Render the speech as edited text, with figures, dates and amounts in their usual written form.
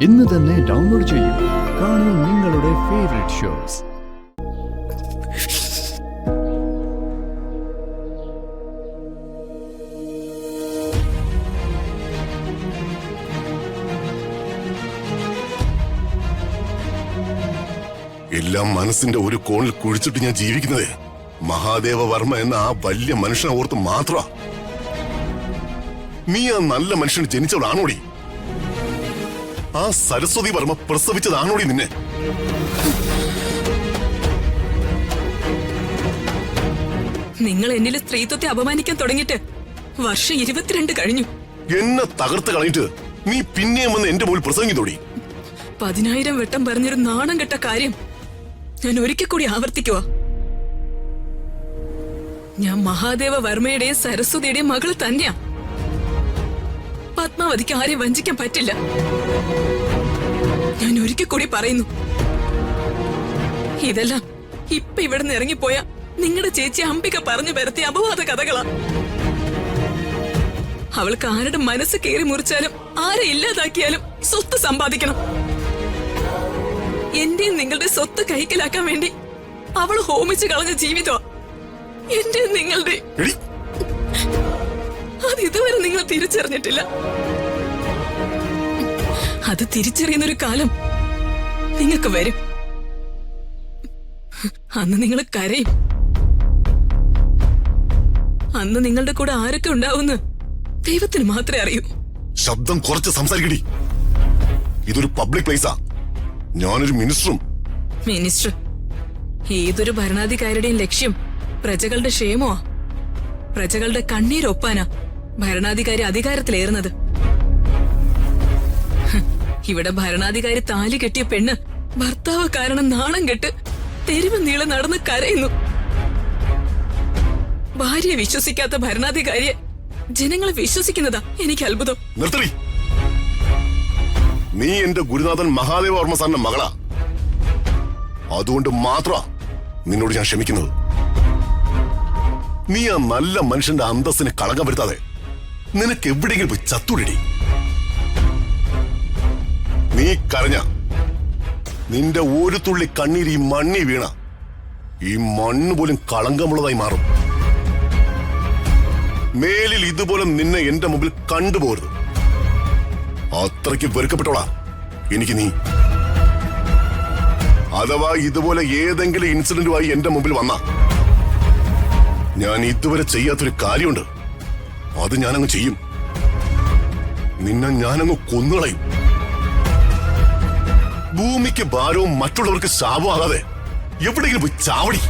ഇന്ന് തന്നെ ഡൗൺലോഡ് ചെയ്യൂ. കാണൂ നിങ്ങളുടെ ഫേവറേറ്റ് ഷോസ്. എല്ലാം മനസ്സിന്റെ ഒരു കോണിൽ കുഴിച്ചിട്ട് ഞാൻ ജീവിക്കുന്നത് മഹാദേവ വർമ്മ എന്ന ആ വലിയ മനുഷ്യനെ ഓർത്ത് മാത്രമാ. നീ ആ നല്ല മനുഷ്യന് ജനിച്ചവളാണോടി? ആ സരസ്വതി വർമ്മ പ്രസവിച്ചതാണോടി നിന്നെ? നിങ്ങൾ എന്നിലെ സ്ത്രീത്വത്തെ അപമാനിക്കാൻ തുടങ്ങിയിട്ട് വർഷം 22 കഴിഞ്ഞു. എന്നെ തകർത്ത് കളഞ്ഞിട്ട് നീ പിന്നെയും വന്ന് എന്റെ മുകളിൽ പ്രസംഗിത്തോടി. 10,000 വട്ടം പറഞ്ഞൊരു നാണം കെട്ട കാര്യം ഞാൻ ഒരിക്കൽ കൂടി ആവർത്തിക്കുക. ഞാൻ മഹാദേവ വർമ്മയുടെയും സരസ്വതിയുടെയും മകള് തന്നെയാ. പത്മാവതിക്ക് ആരെയും വഞ്ചിക്കാൻ പറ്റില്ല. ഞാൻ ഒരിക്കൽ കൂടി പറയുന്നു, ഇതെല്ലാം ഇപ്പൊ ഇവിടെ നിന്ന് ഇറങ്ങിപ്പോയ നിങ്ങളുടെ ചേച്ചി അംബിക പറഞ്ഞു പരത്തിയ അപവാദ കഥകളാ. അവൾക്ക് ആരുടെ മനസ്സ് കയറി മുറിച്ചാലും ആരെ ഇല്ലാതാക്കിയാലും സ്വത്ത് സമ്പാദിക്കണം. എന്റെയും നിങ്ങളുടെ സ്വത്ത് കൈക്കലാക്കാൻ വേണ്ടി അവൾ ഹോമിച്ചു കളഞ്ഞ ജീവിതമാ എന്റെ നിങ്ങളുടെ. അത് ഇതുവരെ നിങ്ങൾ തിരിച്ചറിഞ്ഞിട്ടില്ല. അത് തിരിച്ചറിയുന്നൊരു കാലം നിങ്ങൾക്ക് വരും. അന്ന് നിങ്ങൾ കരയും. അന്ന് നിങ്ങളുടെ കൂടെ ആരൊക്കെ ഉണ്ടാവുമെന്ന് ദൈവത്തിന് മാത്രമേ അറിയൂ. ശബ്ദം കുറച്ച് സംസാരിക്കടി. ഇതൊരു പബ്ലിക് പ്ലേസാ. ഞാനൊരു മിനിസ്റ്ററും. മിനിസ്റ്റർ? ഏതൊരു ഭരണാധികാരിയുടെയും ലക്ഷ്യം പ്രജകളുടെ ക്ഷേമമാ. പ്രജകളുടെ കണ്ണീരൊപ്പാനാ ഭരണാധികാരി അധികാരത്തിലേറുന്നത്. ഇവിടെ ഭരണാധികാരി താലി കെട്ടിയ പെണ്ണ് ഭർത്താവ് കാരണം നാണം കെട്ട് തെരുവ് നീളെ നടന്ന് കരയുന്നു. ഭാര്യയെ വിശ്വസിക്കാത്ത ഭരണാധികാരിയെ ജനങ്ങളെ വിശ്വസിക്കുന്നതാ എനിക്ക് അത്ഭുതം. നിർത്തടി. നീ എന്റെ ഗുരുനാഥൻ മഹാദേവ വർമ്മ സാറിന്റെ മകളാ. അതുകൊണ്ട് മാത്രമാ നിന്നോട് ഞാൻ ക്ഷമിക്കുന്നത്. നീ ആ നല്ല മനുഷ്യന്റെ അന്തസ്സിന് കളങ്കം വരുത്താതെ നിനക്ക് എവിടെയെങ്കിലും പോയി ചത്തുടിടി. നീ കരഞ്ഞ നിന്റെ ഒരു തുള്ളി കണ്ണീര് ഈ മണ്ണി വീണ ഈ മണ്ണ് പോലും കളങ്കമുള്ളതായി മാറും. മേലിൽ ഇതുപോലെ നിന്നെ എന്റെ മുമ്പിൽ കണ്ടുപോകരുത്. അത്രയ്ക്ക് വെറുക്കപ്പെട്ടോളാ എനിക്ക് നീ. അഥവാ ഇതുപോലെ ഏതെങ്കിലും ഇൻസിഡന്റുമായി എന്റെ മുമ്പിൽ വന്ന ഞാൻ ഇതുവരെ ചെയ്യാത്തൊരു കാര്യമുണ്ട്. അത് ഞാനങ്ങ് ചെയ്യും. നിന്നെ ഞാനങ്ങ് കൊന്നുകളയും. ഭൂമിക്ക് ഭാരവും മറ്റുള്ളവർക്ക് ശാപമാകാതെ എവിടെയെങ്കിലും പോയി ചാവടി.